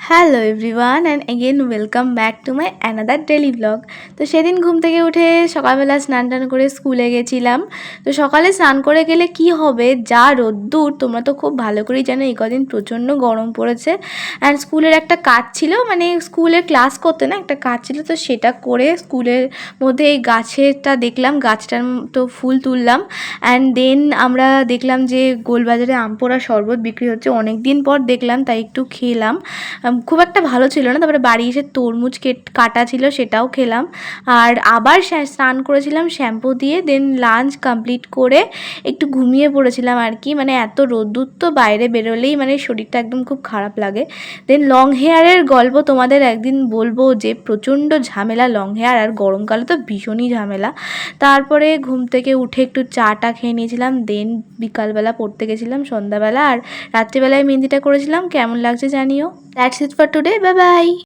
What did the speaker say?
Hello everyone and again welcome back to my another daily blog. তো সেদিন ঘুম থেকে উঠে সকালবেলা স্নান টান করে স্কুলে গেছিলাম। তো সকালে স্নান করে গেলে কি হবে, যা রোদ্দুর, তোমরা তো খুব ভালো করেই জানো এই কদিন প্রচণ্ড গরম পড়েছে। অ্যান্ড স্কুলের একটা কাজ ছিল, মানে স্কুলের ক্লাস করতে না একটা কাজ ছিল, তো সেটা করে স্কুলের মধ্যে এই গাছেরটা দেখলাম, গাছটার তো ফুল তুললাম। অ্যান্ড দেন আমরা দেখলাম যে গোলবাজারে আম পোড়া শরবত বিক্রি হচ্ছে, অনেক দিন পর দেখলাম, তাই একটু খেলাম। খুব একটা ভালো ছিল না। তারপরে বাড়ি এসে তরমুজ কাটা ছিল, সেটাও খেলাম। আর আবার স্নান করেছিলাম শ্যাম্পু দিয়ে। দেন লাঞ্চ কমপ্লিট করে একটু ঘুমিয়ে পড়েছিলাম আর কি। মানে এত রোদ্দুর তো, বাইরে বেরোলেই মানে শরীরটা একদম খুব খারাপ লাগে। দেন লং হেয়ারের গল্প তোমাদের একদিন বলবো, যে প্রচণ্ড ঝামেলা লং হেয়ার, আর গরমকালে তো ভীষণই ঝামেলা। তারপরে ঘুম থেকে উঠে একটু চাটা খেয়ে নিয়েছিলাম। দেন বিকালবেলা পড়তে গেছিলাম, সন্ধ্যাবেলা। আর রাত্রিবেলায় মেহেন্দিটা করেছিলাম। কেমন লাগছে জানিও। That's it for today. Bye bye.